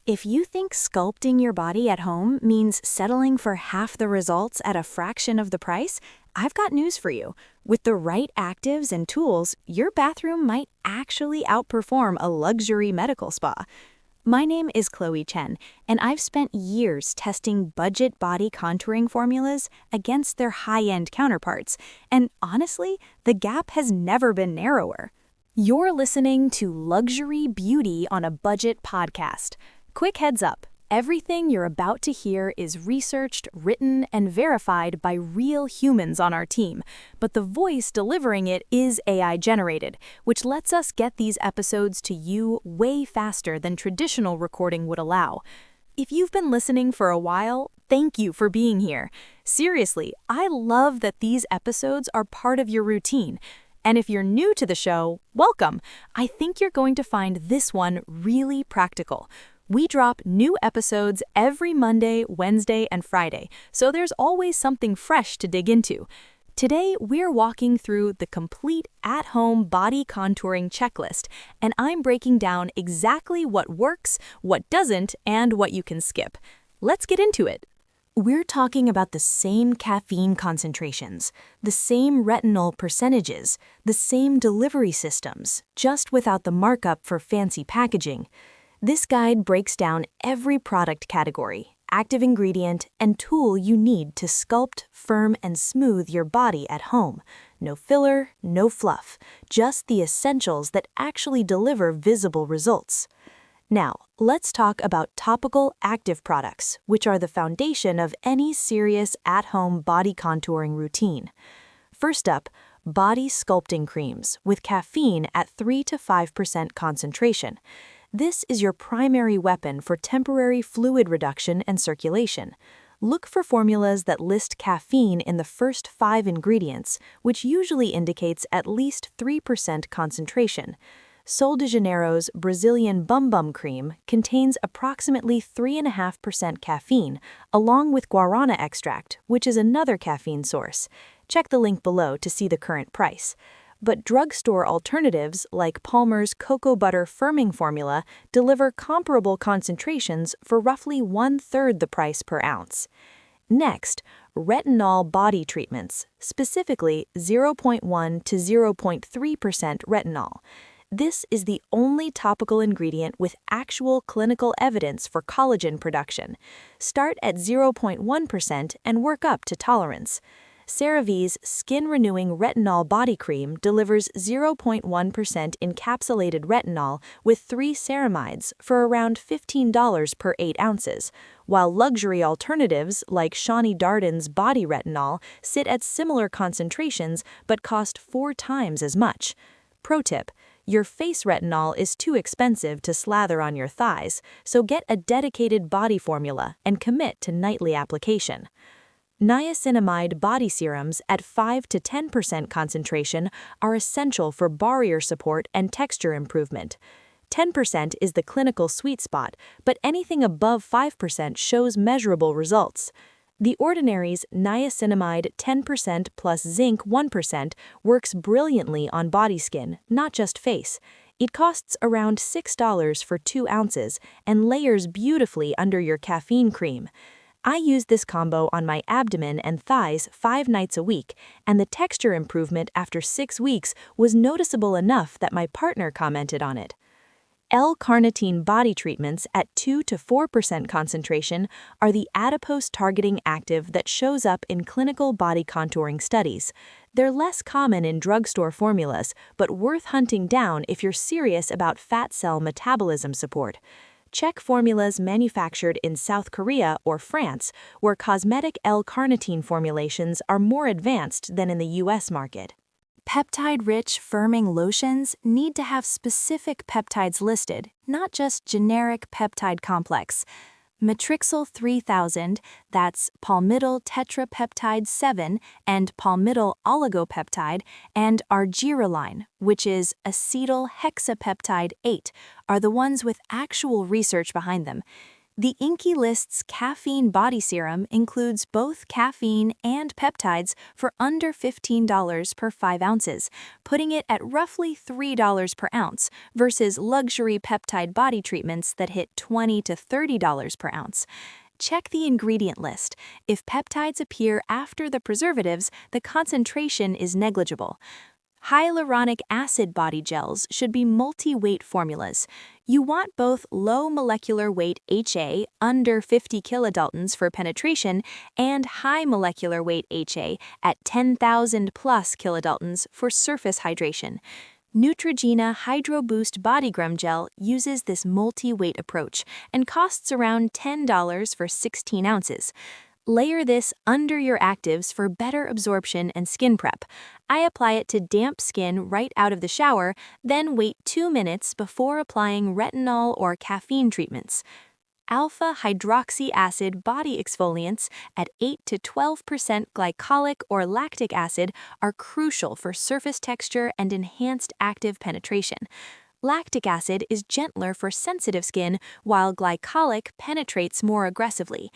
If you think sculpting your body at home means settling for half the results at a fraction of the price, I've got news for you. With the right actives and tools, your bathroom might actually outperform a luxury medical spa. My name is Chloe Chen, and I've spent years testing budget body contouring formulas against their high-end counterparts, and honestly, the gap has never been narrower. You're listening to Luxury Beauty on a Budget podcast. Quick heads up, everything you're about to hear is researched, written, and verified by real humans on our team, but the voice delivering it is AI-generated, which lets us get these episodes to you way faster than traditional recording would allow. If you've been listening for a while, thank you for being here. Seriously, I love that these episodes are part of your routine. And if you're new to the show, welcome. I think you're going to find this one really practical. We drop new episodes every Monday, Wednesday, and Friday, so there's always something fresh to dig into. Today, we're walking through the complete at-home body contouring checklist, and I'm breaking down exactly what works, what doesn't, and what you can skip. Let's get into it. We're talking about the same caffeine concentrations, the same retinol percentages, the same delivery systems, just without the markup for fancy packaging. This guide breaks down every product category, active ingredient, and tool you need to sculpt, firm, and smooth your body at home. No filler, no fluff, just the essentials that actually deliver visible results. Now, let's talk about topical active products, which are the foundation of any serious at-home body contouring routine. First up, body sculpting creams with caffeine at 3 to 5% concentration. This is your primary weapon for temporary fluid reduction and circulation. Look for formulas that list caffeine in the first 5 ingredients, which usually indicates at least 3% concentration. Sol de Janeiro's Brazilian Bum Bum Cream contains approximately 3.5% caffeine, along with guarana extract, which is another caffeine source. Check the link below to see the current price. But drugstore alternatives like Palmer's Cocoa Butter Firming Formula deliver comparable concentrations for roughly 1/3 the price per ounce. Next, retinol body treatments, specifically 0.1 to 0.3% retinol. This is the only topical ingredient with actual clinical evidence for collagen production. Start at 0.1% and work up to tolerance. CeraVe's Skin-Renewing Retinol Body Cream delivers 0.1% encapsulated retinol with 3 ceramides for around $15 per 8 ounces, while luxury alternatives like Shani Darden's Body Retinol sit at similar concentrations but cost 4 times as much. Pro tip: your face retinol is too expensive to slather on your thighs, so get a dedicated body formula and commit to nightly application. Niacinamide body serums at 5 to 10% concentration are essential for barrier support and texture improvement. 10% is the clinical sweet spot, but anything above 5% shows measurable results. The Ordinary's niacinamide 10% plus zinc 1% works brilliantly on body skin, not just face. It costs around $6 for 2 ounces and layers beautifully under your caffeine cream. I use this combo on my abdomen and thighs 5 nights a week, and the texture improvement after 6 weeks was noticeable enough that my partner commented on it. L-carnitine body treatments at 2 to 4% concentration are the adipose-targeting active that shows up in clinical body contouring studies. They're less common in drugstore formulas, but worth hunting down if you're serious about fat cell metabolism support. Check formulas manufactured in South Korea or France, where cosmetic L-carnitine formulations are more advanced than in the US market. Peptide-rich firming lotions need to have specific peptides listed, not just generic peptide complex. Matrixyl 3000, that's palmityl tetrapeptide 7 and palmityl oligopeptide, and argireline, which is acetyl hexapeptide 8, are the ones with actual research behind them. The Inky List's Caffeine Body Serum includes both caffeine and peptides for under $15 per 5 ounces, putting it at roughly $3 per ounce versus luxury peptide body treatments that hit $20 to $30 per ounce. Check the ingredient list. If peptides appear after the preservatives, the concentration is negligible. Hyaluronic acid body gels should be multi-weight formulas. You want both low molecular weight HA under 50 kilodaltons for penetration and high molecular weight HA at 10,000 plus kilodaltons for surface hydration. Neutrogena Hydro Boost Body Gum Gel uses this multi-weight approach and costs around $10 for 16 ounces. Layer this under your actives for better absorption and skin prep. I apply it to damp skin right out of the shower, then wait 2 minutes before applying retinol or caffeine treatments. Alpha hydroxy acid body exfoliants at 8 to 12% glycolic or lactic acid are crucial for surface texture and enhanced active penetration. Lactic acid is gentler for sensitive skin, while glycolic penetrates more aggressively.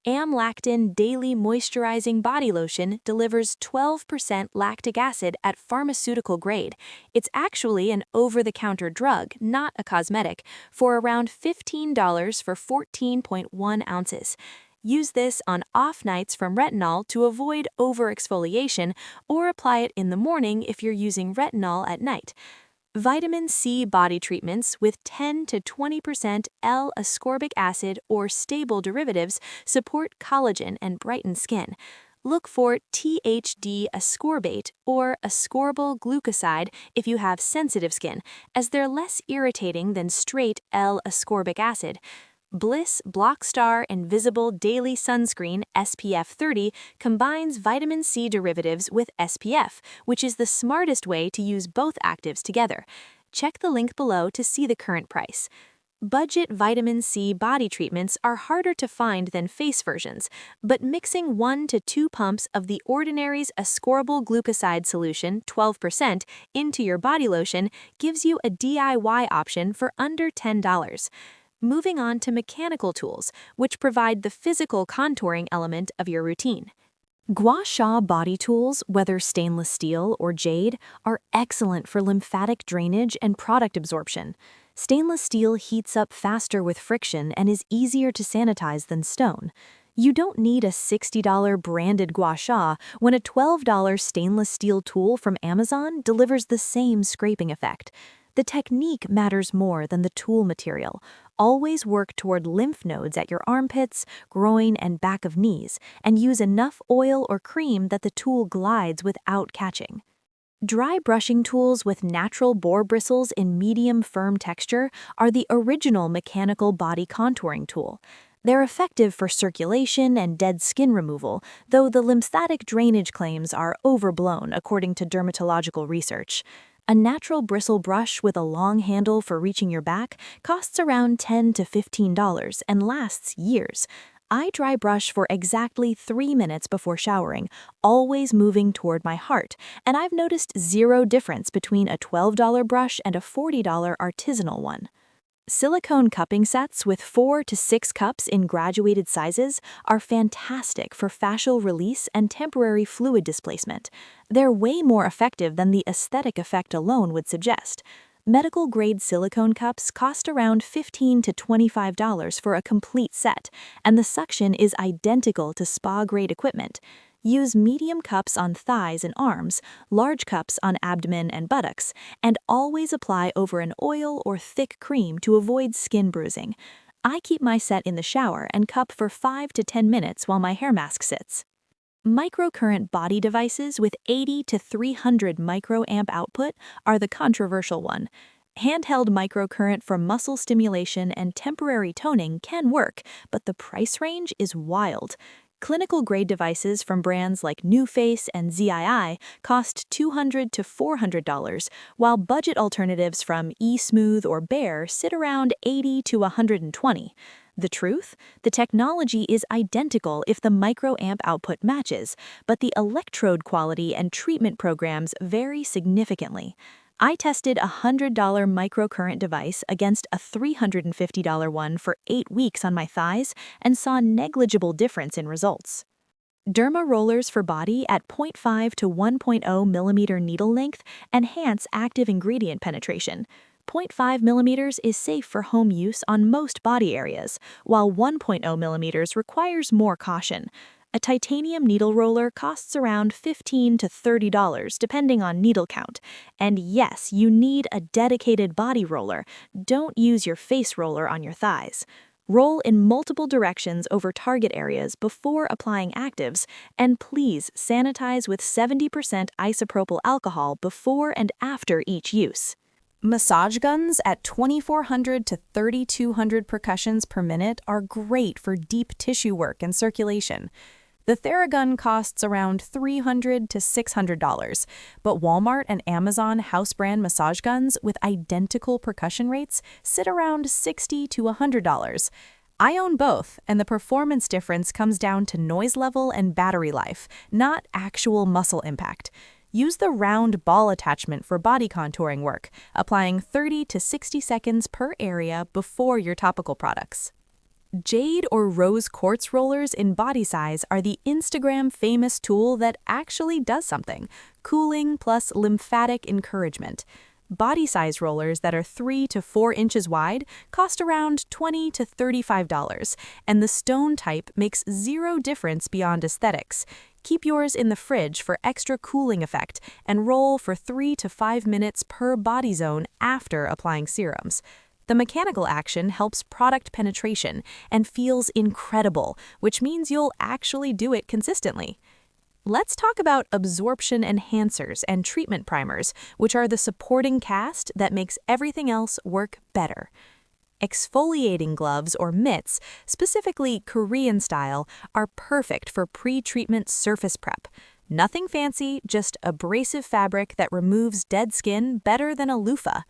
Amlactin Daily Moisturizing Body Lotion delivers 12% lactic acid at pharmaceutical grade. It's actually an over-the-counter drug, not a cosmetic, for around $15 for 14.1 ounces. Use this on off nights from retinol to avoid overexfoliation, or apply it in the morning if you're using retinol at night. Vitamin C body treatments with 10 to 20% L-ascorbic acid or stable derivatives support collagen and brighten skin. Look for THD ascorbate or ascorbyl glucoside if you have sensitive skin, as they're less irritating than straight L-ascorbic acid. Bliss Blockstar Invisible Daily Sunscreen SPF 30 combines vitamin C derivatives with SPF, which is the smartest way to use both actives together. Check the link below to see the current price. Budget vitamin C body treatments are harder to find than face versions, but mixing 1 to 2 pumps of the Ordinary's ascorbyl glucoside solution, 12%, into your body lotion gives you a DIY option for under $10. Moving on to mechanical tools, which provide the physical contouring element of your routine. Gua Sha body tools, whether stainless steel or jade, are excellent for lymphatic drainage and product absorption. Stainless steel heats up faster with friction and is easier to sanitize than stone. You don't need a $60 branded Gua Sha when a $12 stainless steel tool from Amazon delivers the same scraping effect. The technique matters more than the tool material. Always work toward lymph nodes at your armpits, groin, and back of knees, and use enough oil or cream that the tool glides without catching. Dry brushing tools with natural boar bristles in medium firm texture are the original mechanical body contouring tool. They're effective for circulation and dead skin removal, though the lymphatic drainage claims are overblown according to dermatological research. A natural bristle brush with a long handle for reaching your back costs around $10 to $15 and lasts years. I dry brush for exactly 3 minutes before showering, always moving toward my heart, and I've noticed zero difference between a $12 brush and a $40 artisanal one. Silicone cupping sets with 4 to 6 cups in graduated sizes are fantastic for fascial release and temporary fluid displacement. They're way more effective than the aesthetic effect alone would suggest. Medical-grade silicone cups cost around $15 to $25 for a complete set, and the suction is identical to spa-grade equipment. Use medium cups on thighs and arms, large cups on abdomen and buttocks, and always apply over an oil or thick cream to avoid skin bruising. I keep my set in the shower and cup for 5 to 10 minutes while my hair mask sits. Microcurrent body devices with 80 to 300 microamp output are the controversial one. Handheld microcurrent for muscle stimulation and temporary toning can work, but the price range is wild. Clinical-grade devices from brands like NuFace and ZII cost $200 to $400, while budget alternatives from eSmooth or Bear sit around $80 to $120. The truth? The technology is identical if the microamp output matches, but the electrode quality and treatment programs vary significantly. I tested a $100 microcurrent device against a $350 one for 8 weeks on my thighs and saw negligible difference in results. Derma rollers for body at 0.5 to 1.0 millimeter needle length enhance active ingredient penetration. 0.5 millimeters is safe for home use on most body areas, while 1.0 millimeters requires more caution. A titanium needle roller costs around $15 to $30 depending on needle count. And yes, you need a dedicated body roller. Don't use your face roller on your thighs. Roll in multiple directions over target areas before applying actives, and please sanitize with 70% isopropyl alcohol before and after each use. Massage guns at 2,400 to 3,200 percussions per minute are great for deep tissue work and circulation. The Theragun costs around $300 to $600, but Walmart and Amazon house brand massage guns with identical percussion rates sit around $60 to $100. I own both, and the performance difference comes down to noise level and battery life, not actual muscle impact. Use the round ball attachment for body contouring work, applying 30 to 60 seconds per area before your topical products. Jade or rose quartz rollers in body size are the Instagram famous tool that actually does something: cooling plus lymphatic encouragement. Body size rollers that are 3 to 4 inches wide cost around $20 to $35, and the stone type makes zero difference beyond aesthetics. Keep yours in the fridge for extra cooling effect and roll for 3 to 5 minutes per body zone after applying serums. The mechanical action helps product penetration and feels incredible, which means you'll actually do it consistently. Let's talk about absorption enhancers and treatment primers, which are the supporting cast that makes everything else work better. Exfoliating gloves or mitts, specifically Korean style, are perfect for pre-treatment surface prep. Nothing fancy, just abrasive fabric that removes dead skin better than a loofah.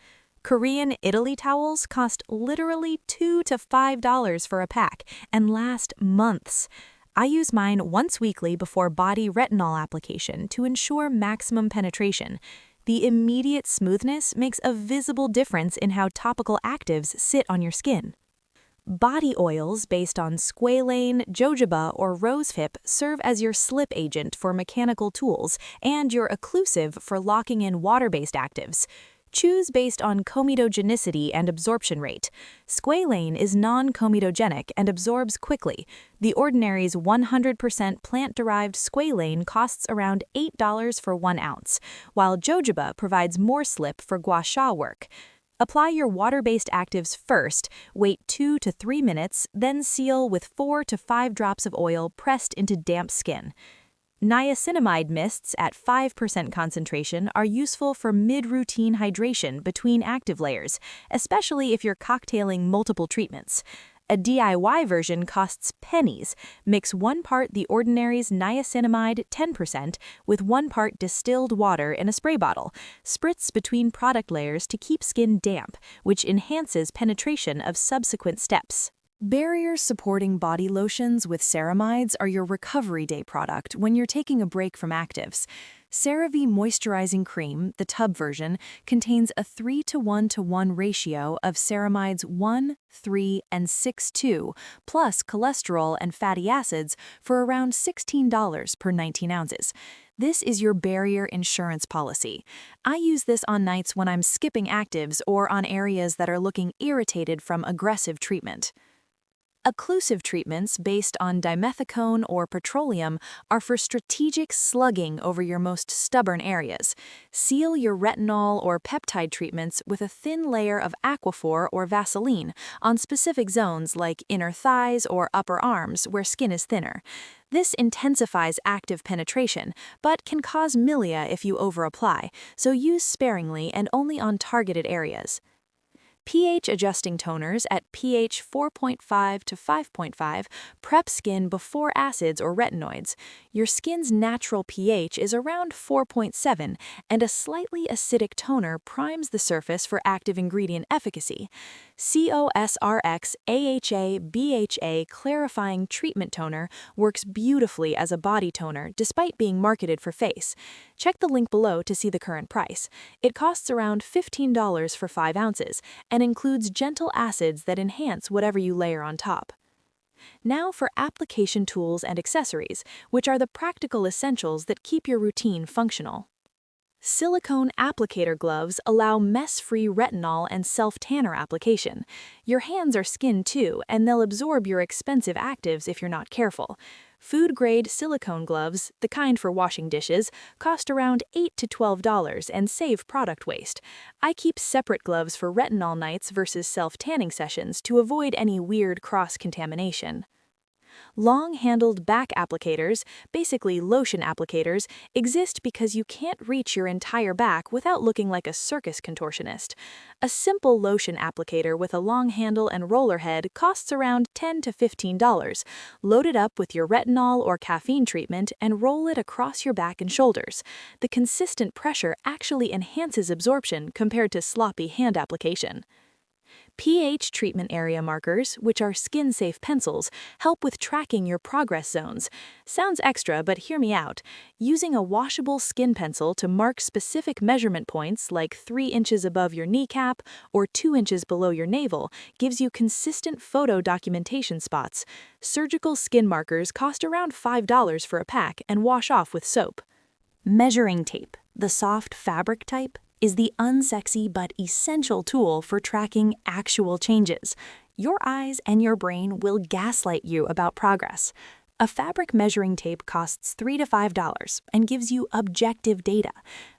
Korean Italy towels cost literally $2 to $5 for a pack and last months. I use mine once weekly before body retinol application to ensure maximum penetration. The immediate smoothness makes a visible difference in how topical actives sit on your skin. Body oils based on squalane, jojoba, or rosehip serve as your slip agent for mechanical tools and your occlusive for locking in water-based actives. Choose based on comedogenicity and absorption rate. Squalane is non-comedogenic and absorbs quickly. The Ordinary's 100% plant-derived squalane costs around $8 for 1 ounce, while jojoba provides more slip for gua sha work. Apply your water-based actives first, wait 2 to 3 minutes, then seal with 4 to 5 drops of oil pressed into damp skin. Niacinamide mists at 5% concentration are useful for mid-routine hydration between active layers, especially if you're cocktailing multiple treatments. A DIY version costs pennies. Mix 1 part The Ordinary's niacinamide 10% with 1 part distilled water in a spray bottle. Spritz between product layers to keep skin damp, which enhances penetration of subsequent steps. Barrier-supporting body lotions with ceramides are your recovery day product when you're taking a break from actives. CeraVe Moisturizing Cream, the tub version, contains a 3:1:1 ratio of ceramides 1, 3, and 6,2, plus cholesterol and fatty acids for around $16 per 19 ounces. This is your barrier insurance policy. I use this on nights when I'm skipping actives or on areas that are looking irritated from aggressive treatment. Occlusive treatments based on dimethicone or petroleum are for strategic slugging over your most stubborn areas. Seal your retinol or peptide treatments with a thin layer of Aquaphor or Vaseline on specific zones like inner thighs or upper arms where skin is thinner. This intensifies active penetration, but can cause milia if you overapply, so use sparingly and only on targeted areas. pH-adjusting toners at pH 4.5 to 5.5 prep skin before acids or retinoids. Your skin's natural pH is around 4.7, and a slightly acidic toner primes the surface for active ingredient efficacy. COSRX AHA BHA Clarifying Treatment Toner works beautifully as a body toner despite being marketed for face. Check the link below to see the current price. It costs around $15 for 5 ounces and includes gentle acids that enhance whatever you layer on top. Now for application tools and accessories, which are the practical essentials that keep your routine functional. Silicone applicator gloves allow mess-free retinol and self-tanner application. Your hands are skin too, and they'll absorb your expensive actives if you're not careful. Food-grade silicone gloves, the kind for washing dishes, cost around $8 to $12 and save product waste. I keep separate gloves for retinol nights versus self-tanning sessions to avoid any weird cross-contamination. Long-handled back applicators, basically lotion applicators, exist because you can't reach your entire back without looking like a circus contortionist. A simple lotion applicator with a long handle and roller head costs around $10 to $15. Load it up with your retinol or caffeine treatment and roll it across your back and shoulders. The consistent pressure actually enhances absorption compared to sloppy hand application. pH treatment area markers, which are skin-safe pencils, help with tracking your progress zones. Sounds extra, but hear me out. Using a washable skin pencil to mark specific measurement points like 3 inches above your kneecap or 2 inches below your navel gives you consistent photo documentation spots. Surgical skin markers cost around $5 for a pack and wash off with soap. Measuring tape, the soft fabric type, is the unsexy but essential tool for tracking actual changes. Your eyes and your brain will gaslight you about progress. A fabric measuring tape costs $3 to $5 and gives you objective data.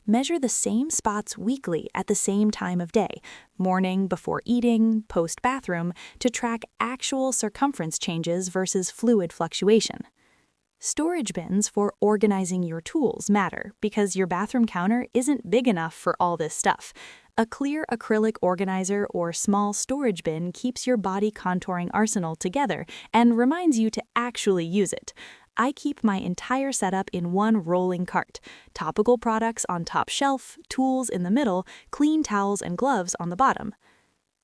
Measure the same spots weekly at the same time of day, morning, before eating, post-bathroom, to track actual circumference changes versus fluid fluctuation. Storage bins for organizing your tools matter because your bathroom counter isn't big enough for all this stuff. A clear acrylic organizer or small storage bin keeps your body contouring arsenal together and reminds you to actually use it. I keep my entire setup in one rolling cart. Topical products on top shelf, tools in the middle, clean towels and gloves on the bottom.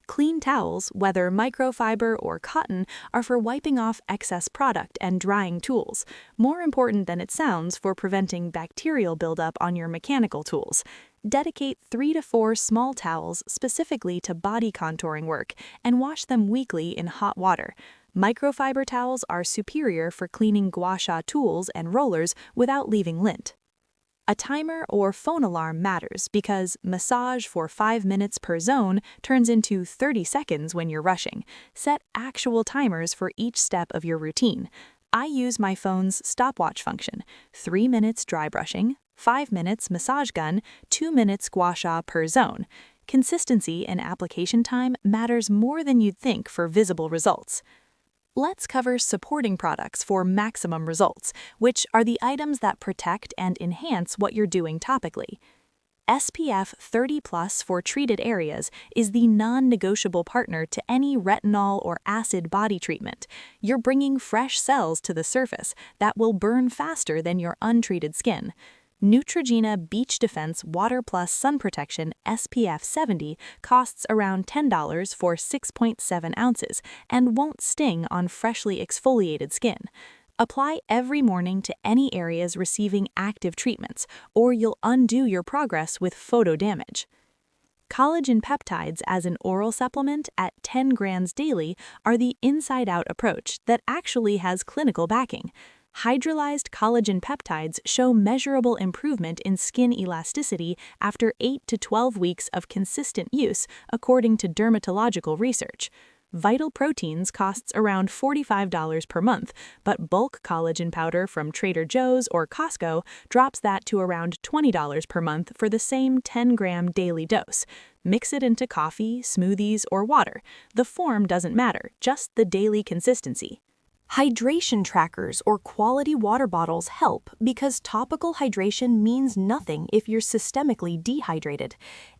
Clean towels, whether microfiber or cotton, are for wiping off excess product and drying tools, more important than it sounds for preventing bacterial buildup on your mechanical tools. Dedicate 3 to 4 small towels specifically to body contouring work and wash them weekly in hot water. Microfiber towels are superior for cleaning gua sha tools and rollers without leaving lint. A timer or phone alarm matters because massage for 5 minutes per zone turns into 30 seconds when you're rushing. Set actual timers for each step of your routine. I use my phone's stopwatch function: 3 minutes dry brushing, 5 minutes massage gun, 2 minutes gua sha per zone. Consistency and application time matters more than you'd think for visible results. Let's cover supporting products for maximum results, which are the items that protect and enhance what you're doing topically. SPF 30+ for treated areas is the non-negotiable partner to any retinol or acid body treatment. You're bringing fresh cells to the surface that will burn faster than your untreated skin. Neutrogena Beach Defense Water Plus Sun Protection SPF 70 costs around $10 for 6.7 ounces and won't sting on freshly exfoliated skin. Apply every morning to any areas receiving active treatments, or you'll undo your progress with photo damage. Collagen peptides as an oral supplement at 10 grams daily are the inside-out approach that actually has clinical backing. Hydrolyzed collagen peptides show measurable improvement in skin elasticity after 8 to 12 weeks of consistent use, according to dermatological research. Vital Proteins costs around $45 per month, but bulk collagen powder from Trader Joe's or Costco drops that to around $20 per month for the same 10-gram daily dose. Mix it into coffee, smoothies, or water. The form doesn't matter, just the daily consistency. Hydration trackers or quality water bottles help because topical hydration means nothing if you're systemically dehydrated.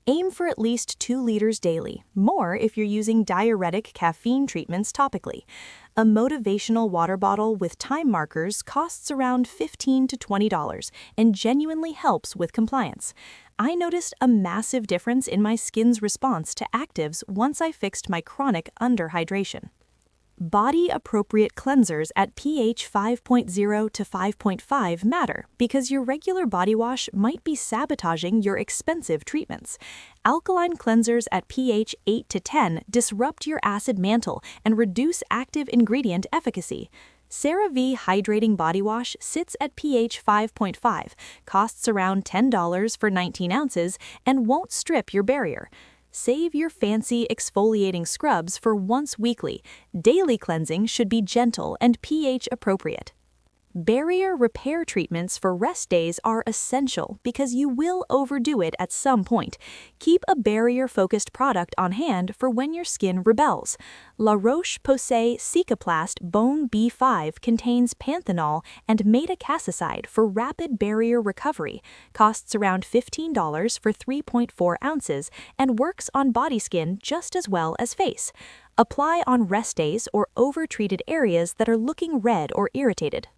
Aim for at least 2 liters daily, more if you're using diuretic caffeine treatments topically. A motivational water bottle with time markers costs around $15 to $20 and genuinely helps with compliance. I noticed a massive difference in my skin's response to actives once I fixed my chronic underhydration. Body-appropriate cleansers at pH 5.0 to 5.5 matter because your regular body wash might be sabotaging your expensive treatments. Alkaline cleansers at pH 8 to 10 disrupt your acid mantle and reduce active ingredient efficacy. CeraVe Hydrating Body Wash sits at pH 5.5, costs around $10 for 19 ounces, and won't strip your barrier. Save your fancy exfoliating scrubs for once weekly. Daily cleansing should be gentle and pH appropriate. Barrier repair treatments for rest days are essential because you will overdo it at some point. Keep a barrier-focused product on hand for when your skin rebels. La Roche-Posay Cicaplast Bone B5 contains panthenol and metacasicide for rapid barrier recovery, costs around $15 for 3.4 ounces, and works on body skin just as well as face. Apply on rest days or over-treated areas that are looking red or irritated.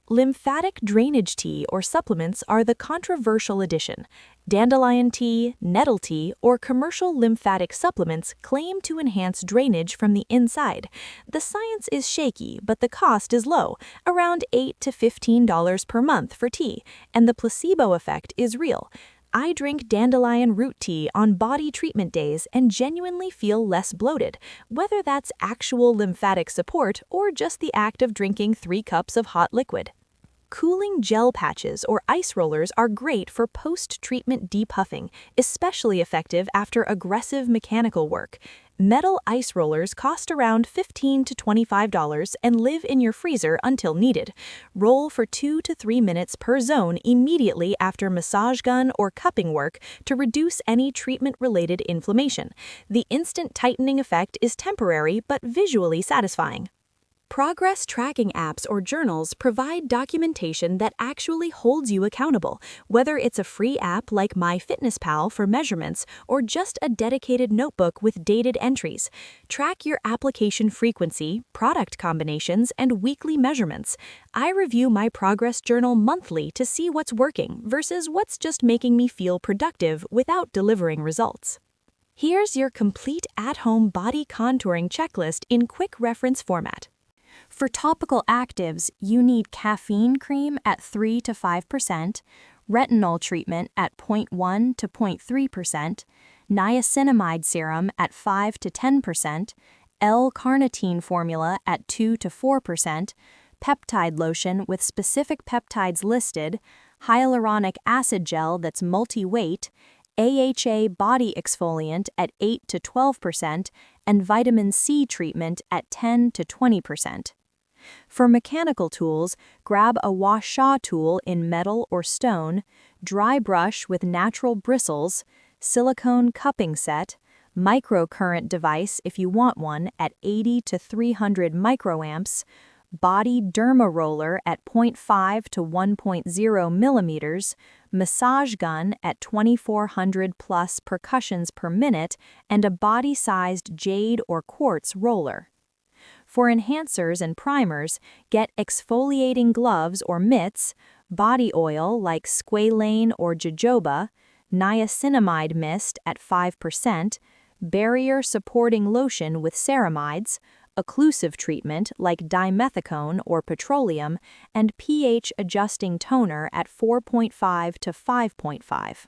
Lymphatic drainage tea or supplements are the controversial addition. Dandelion tea, nettle tea, or commercial lymphatic supplements claim to enhance drainage from the inside. The science is shaky, but the cost is low, around $8 to $15 per month for tea, and the placebo effect is real. I drink dandelion root tea on body treatment days and genuinely feel less bloated, whether that's actual lymphatic support or just the act of drinking 3 cups of hot liquid. Cooling gel patches or ice rollers are great for post-treatment depuffing, especially effective after aggressive mechanical work. Metal ice rollers cost around $15 to $25 and live in your freezer until needed. Roll for 2 to 3 minutes per zone immediately after massage gun or cupping work to reduce any treatment-related inflammation. The instant tightening effect is temporary but visually satisfying. Progress tracking apps or journals provide documentation that actually holds you accountable, whether it's a free app like MyFitnessPal for measurements or just a dedicated notebook with dated entries. Track your application frequency, product combinations, and weekly measurements. I review my progress journal monthly to see what's working versus what's just making me feel productive without delivering results. Here's your complete at-home body contouring checklist in quick reference format. For topical actives, you need caffeine cream at 3 to 5%, retinol treatment at 0.1 to 0.3%, niacinamide serum at 5 to 10%, L-carnitine formula at 2 to 4%, peptide lotion with specific peptides listed, hyaluronic acid gel that's multi-weight, AHA body exfoliant at 8 to 12%, and vitamin C treatment at 10 to 20%. For mechanical tools, grab a wash-saw tool in metal or stone, dry brush with natural bristles, silicone cupping set, microcurrent device if you want one at 80 to 300 microamps, body derma roller at 0.5 to 1.0 millimeters, massage gun at 2400 plus percussions per minute, and a body-sized jade or quartz roller. For enhancers and primers, get exfoliating gloves or mitts, body oil like squalane or jojoba, niacinamide mist at 5%, barrier-supporting lotion with ceramides, occlusive treatment like dimethicone or petroleum, and pH-adjusting toner at 4.5 to 5.5.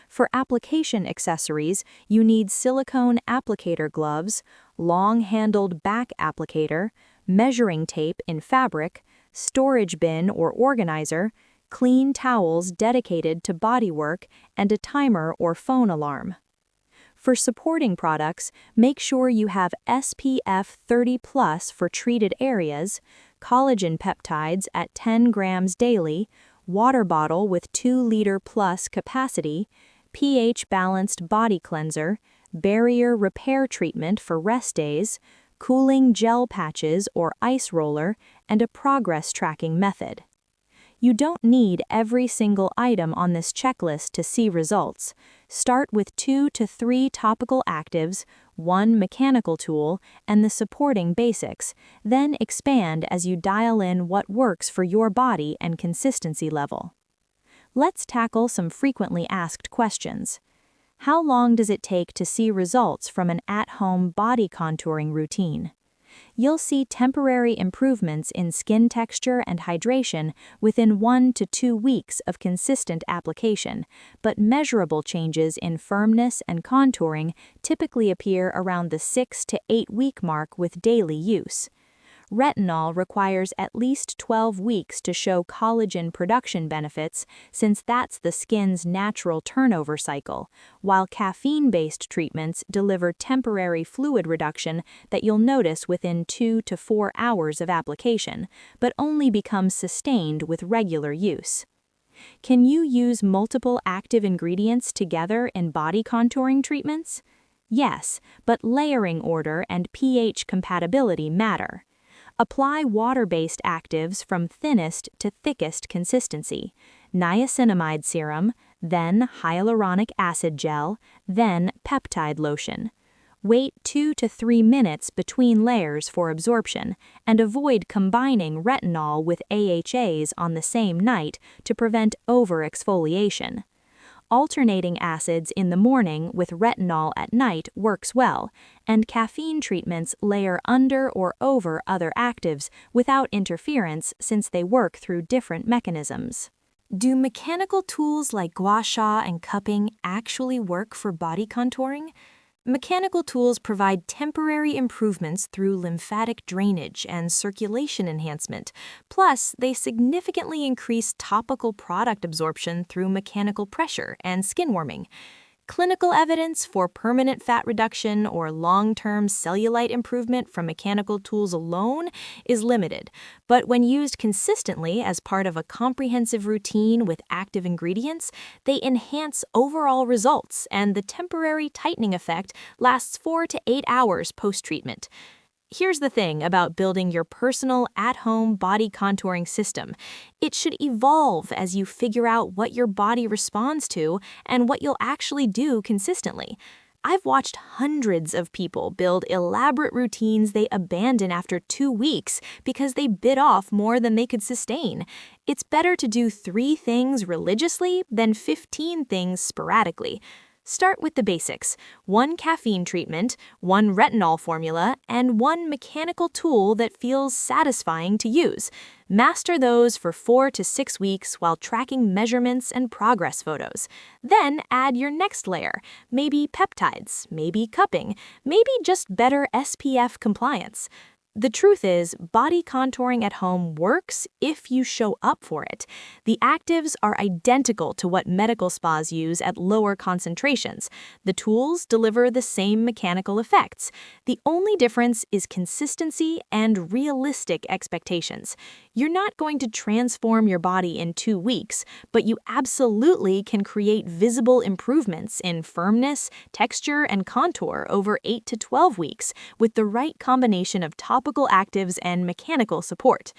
For application accessories, you need silicone applicator gloves, long-handled back applicator, measuring tape in fabric, storage bin or organizer, clean towels dedicated to bodywork, and a timer or phone alarm. For supporting products, make sure you have SPF 30+ for treated areas, collagen peptides at 10 grams daily, water bottle with 2-liter plus capacity, pH-balanced body cleanser, barrier repair treatment for rest days, cooling gel patches or ice roller, and a progress tracking method. You don't need every single item on this checklist to see results. Start with 2 to 3 topical actives, 1 mechanical tool, and the supporting basics, then expand as you dial in what works for your body and consistency level. Let's tackle some frequently asked questions. How long does it take to see results from an at-home body contouring routine? You'll see temporary improvements in skin texture and hydration within 1 to 2 weeks of consistent application, but measurable changes in firmness and contouring typically appear around the 6 to 8 week mark with daily use. Retinol requires at least 12 weeks to show collagen production benefits, since that's the skin's natural turnover cycle, while caffeine-based treatments deliver temporary fluid reduction that you'll notice within 2 to 4 hours of application, but only becomes sustained with regular use. Can you use multiple active ingredients together in body contouring treatments? Yes, but layering order and pH compatibility matter. Apply water-based actives from thinnest to thickest consistency, niacinamide serum, then hyaluronic acid gel, then peptide lotion. Wait 2 to 3 minutes between layers for absorption, and avoid combining retinol with AHAs on the same night to prevent over-exfoliation. Alternating acids in the morning with retinol at night works well, and caffeine treatments layer under or over other actives without interference since they work through different mechanisms. Do mechanical tools like gua sha and cupping actually work for body contouring? Mechanical tools provide temporary improvements through lymphatic drainage and circulation enhancement. Plus, they significantly increase topical product absorption through mechanical pressure and skin warming. Clinical evidence for permanent fat reduction or long-term cellulite improvement from mechanical tools alone is limited, but when used consistently as part of a comprehensive routine with active ingredients, they enhance overall results, and the temporary tightening effect lasts 4 to 8 hours post-treatment. Here's the thing about building your personal at-home body contouring system. It should evolve as you figure out what your body responds to and what you'll actually do consistently. I've watched hundreds of people build elaborate routines they abandon after 2 weeks because they bit off more than they could sustain. It's better to do 3 things religiously than 15 things sporadically. Start with the basics: 1 caffeine treatment, 1 retinol formula, and 1 mechanical tool that feels satisfying to use. Master those for 4 to 6 weeks while tracking measurements and progress photos. Then add your next layer, maybe peptides, maybe cupping, maybe just better SPF compliance. The truth is, body contouring at home works if you show up for it. The actives are identical to what medical spas use at lower concentrations. The tools deliver the same mechanical effects. The only difference is consistency and realistic expectations. You're not going to transform your body in 2 weeks, but you absolutely can create visible improvements in firmness, texture, and contour over 8 to 12 weeks with the right combination of topical actives and mechanical support.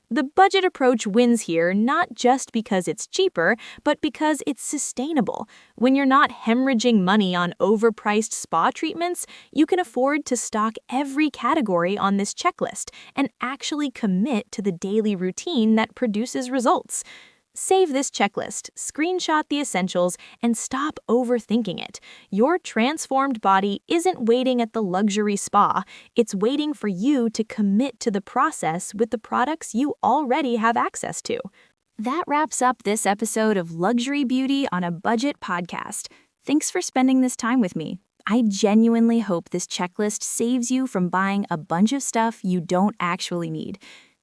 The budget approach wins here not just because it's cheaper, but because it's sustainable. When you're not hemorrhaging money on overpriced spa treatments, you can afford to stock every category on this checklist and actually commit to the daily routine that produces results. Save this checklist, screenshot the essentials, and stop overthinking it. Your transformed body isn't waiting at the luxury spa. It's waiting for you to commit to the process with the products you already have access to. That wraps up this episode of Luxury Beauty on a Budget podcast. Thanks for spending this time with me. I genuinely hope this checklist saves you from buying a bunch of stuff you don't actually need.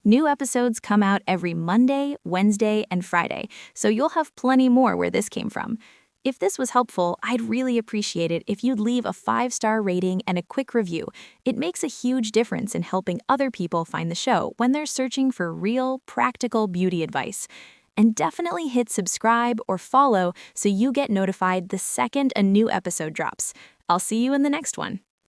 New episodes come out every Monday, Wednesday, and Friday, so you'll have plenty more where this came from. If this was helpful, I'd really appreciate it if you'd leave a 5-star rating and a quick review. It makes a huge difference in helping other people find the show when they're searching for real, practical beauty advice. And definitely hit subscribe or follow so you get notified the second a new episode drops. I'll see you in the next one.